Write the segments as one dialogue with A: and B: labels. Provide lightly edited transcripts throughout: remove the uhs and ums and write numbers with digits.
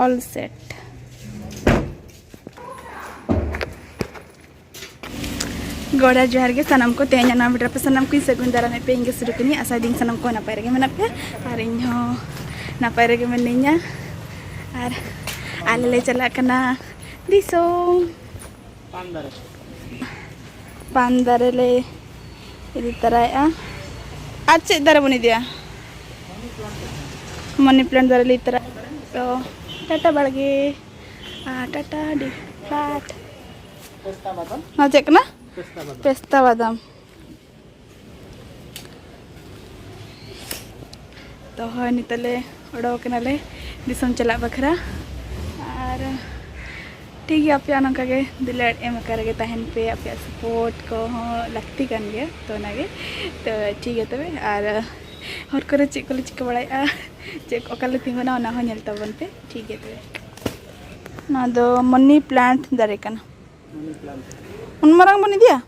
A: All set गोड़ा जोहार के सानाम को तेज ना वीडियो पे सानाम को सगुन दाराम पे इंगे शुरू कनी आशा दिन सानाम को नपाय रगे मेना पे और इन हो नपाय रगे मिनिया और आले ले चला कना दिसोम पान ले इदी तराया आज चे दारे बनी दिया मनी प्लांट दारे ले तरा तो टाटा बाड़गे टाटा डी फ्लैट ना चेक ना पेस्ता बादाम तो हाँ नितले उड़ोकनाले दिसम चला बखरा और ठीक है आपे नौका के दिले एम करगे तहन पे आपे सपोर्ट को लगती कान गया तो नागे तो ठीक है तबे और हर करे चेक को चिका बड़ाया चेक ओकाले तिंगना ना हो नेल तबन पे ठीक है तबे ना दो मनी प्लांट दारे कना मनी प्लांट उन मरंग बनी दिया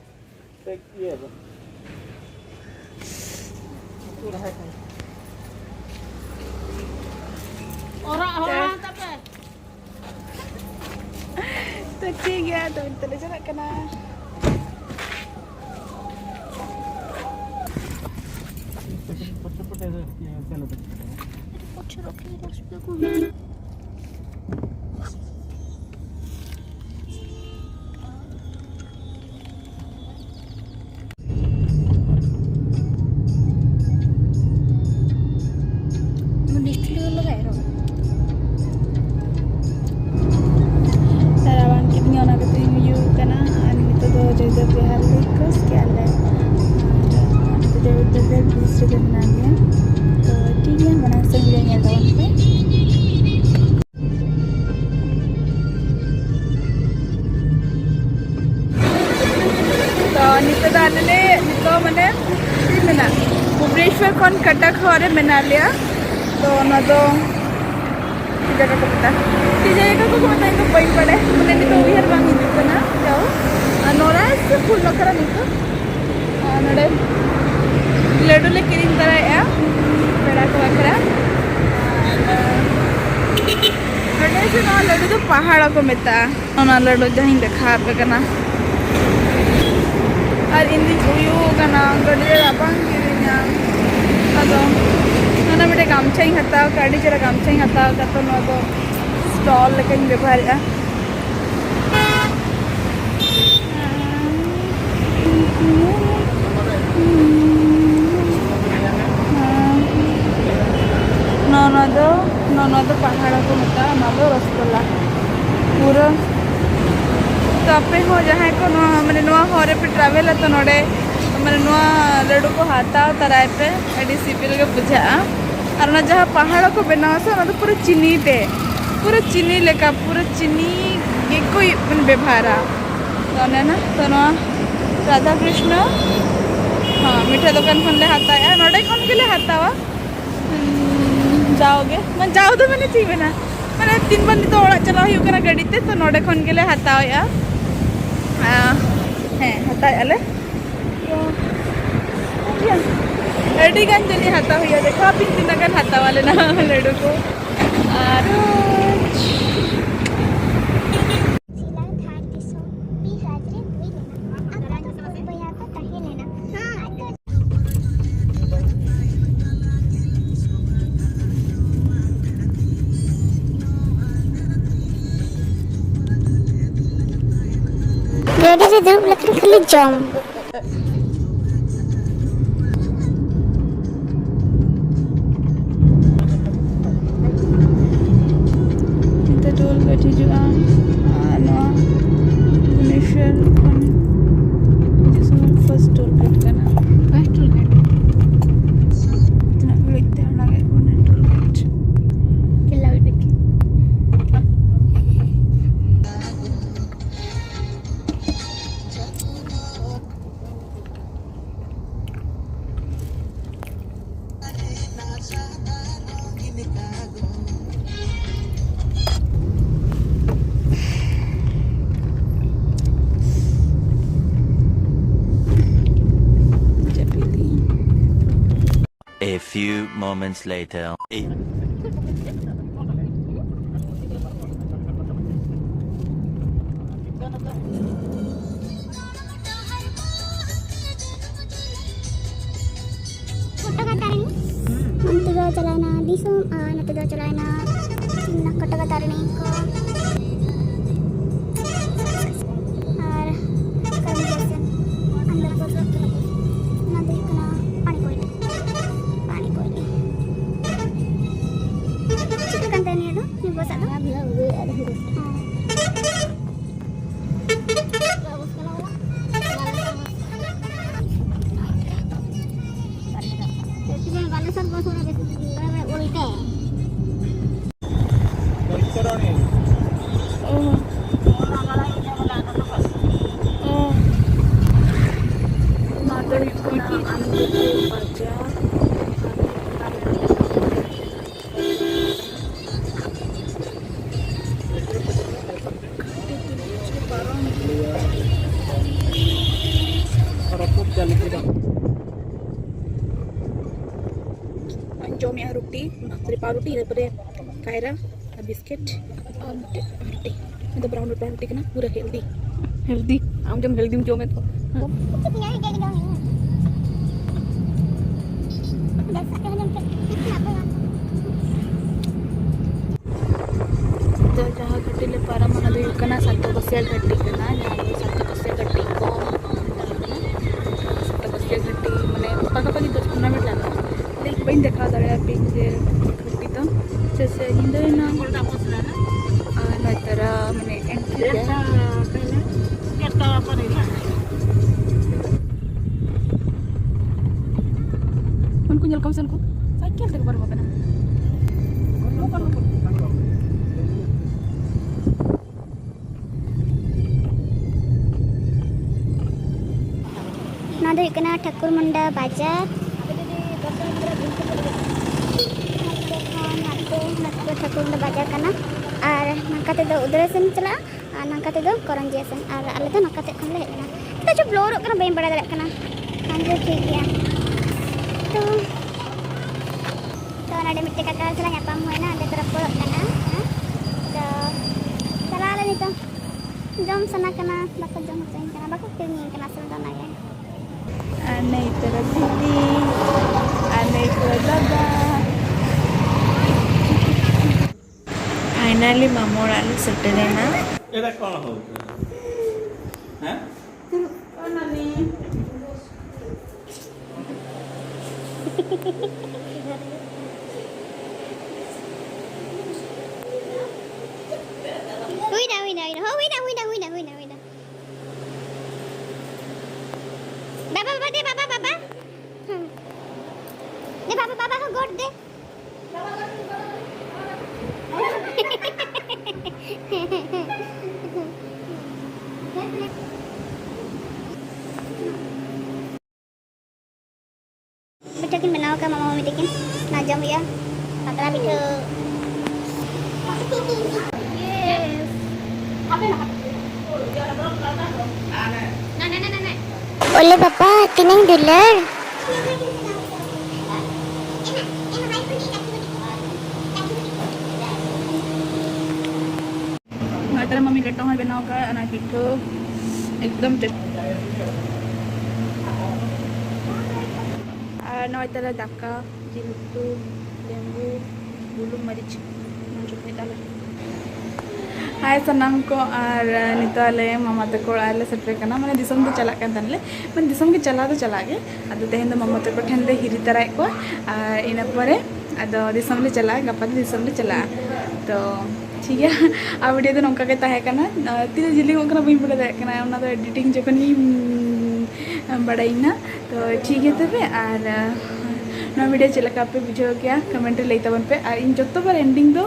A: तो ठीक है तो इतने चला कना मैंने मेना भुवनेश्वर खन कटक हरे मेना लिया तो ना तो जगह को पता जगह को पता इनको बई पड़े मैंने नहीं तो उहर बांग हिजुक ना जाओ नोरास फुल नकरा निको नडे लड्डू ले किरिंग तराया पेड़ा को बकरा नडे से ना लड्डू तो पहाड़ को मेता ना लड्डू जहीं देखा पे कना और इन दिन उयू कना गडे राबांग किरिना अदो ना मेरे गामछा ही हताव काडी जरा गामछा ही हताव का तो ना तो स्टॉल लेके व्यवहार है ना तो पहाड़ को मता ना तो रसगुल्ला पूरा तो आपे हो जहाँ को मैंने नुआ हरे पे ट्रैवल है तो नोड़े मैंने नुआ लड्डू को हाथा तराए पे अड़ी सिपिल के बुझा और ना जहाँ पहाड़ को बनावा से ना तो पूरा चीनी लेका पूरा चीनी एक कोई व्यवहारा तो ना तो ना राधा कृष्ण हाँ मीठा दुकान खन ले हाथा है नोड़े खन के ले हाथावा जाओगे मैं जाओ तो मैंने थी ना मैंने 3 बंदी तो ओड़ा चला हुई कना गाड़ी ते तो नोड़े खन के ले हाथावा या हैं हाथा आले अड़ी गान जनी हाथा हुई देखो आप इन दिन हाथा वाले ना लड्डू को और
B: डैडी से धूप लग रही खाली जाम
A: itu dulu gaji juga no Indonesia kan itu semua first tour guide kan first tour guide nak beli teh nak guna tour guide kelau deki
C: A few moments later.
B: Nanti do celana disum, nanti do celana kota tarini ko. Ar karam jasen andar ko nanti kena pani koi. Cipu kan tani itu, ni bosan tu? Ada hirus. Balasan ko sudah betul ulte.
A: Oh. Oh. Mother ikuna andare baja. Jom ya roti, dari paruti daripada kaira, biscuit, roti. Itu brown roti kena, pura healthy. Healthy, am jom healthy jom itu. तो जहाँ गड्डी ले पारा मन ಅದು ಇಕನ ಸತ್ತ ಬಸ್ಸಿಯ ಗಡ್ಡಿ ಕನ ನಾನು ಸತ್ತ ಬಸ್ಸಿಯ ಗಡ್ಡಿ ಕೋ ಸತ್ತ ಬಸ್ಸಿಯ ಗಡ್ಡಿ ಮನೆ ಪಕ್ಕ 10 मिनट लगा लेकिन बइन देखा दड़े पिंग जे गड्डी तो जैसे हिंदे ना गोल्डा मसला ना नतर मने एंट्री है केता परेला उनको जल कौन को साइकिल तक पर बना
B: Nada ikna Thakur Munda Bajar. Thakur Munda Bajar kana. Ar nangkate do udara sen chala, nangkate do Koranjia sen. Ar ale do nangkate kan le kana. Kita coba blur kana bayin bada darat kana. Anjir ठीक ya. तो nada mitti kata chala nyapam hoina ade terapur kana. To chala ale ni to. Jom sana kana, bako jom sen kana, bako pilih kana sen to naya.
A: Aneh terus Siti, aneh terus Dada. Finally, Mamor alu settle na.
C: Eda kona ho? Hah?
A: Kona ni?
B: Wida. Baba deh, baba. Deh baba ko god deh. Bikin बनाओ का मामा mummy देखें ना जम या पतला बिठो Oleh papa tinang dolar.
A: Mata mami kata mau बनाओ का anak itu एकदम Noi tala daka, jilutu, lembu, bulu maric, manjuk ni tala. Hai senang ko ar nitale mama te ko ale setre kana mane disam to chala kan tanle man disam ke chala ge adu tehin do mama te ko thende hiri tarai ko ina pore adu disam le chala gapa disam le chala to ठीक है आ video तो नौका के ताहे kana tina jili ओकरा बइन पड़े दे kana ओना तो एडिटिंग जखन ही बड़ाइना तो ठीक है तबे और ना वीडियो चलका पे बुझो क्या कमेंट ले तबन पे और इन जत्तो पर एंडिंग दो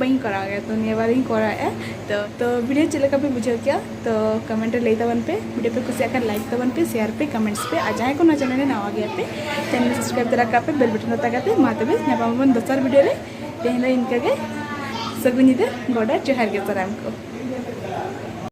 A: बइन करा गया तो ने बार इन करा है तो वीडियो चलका पे बुझो क्या तो कमेंट ले तबन पे वीडियो पे कुछ आकर लाइक तबन पे शेयर पे कमेंट्स पे आ जाए को ना चैनल ना आ गया पे चैनल सब्सक्राइब तरा पे बेल बटन तकाते मातबे नापामन दोसर वीडियो रे तेन इनका के सगुनी दे गोडा जोहार के सलाम को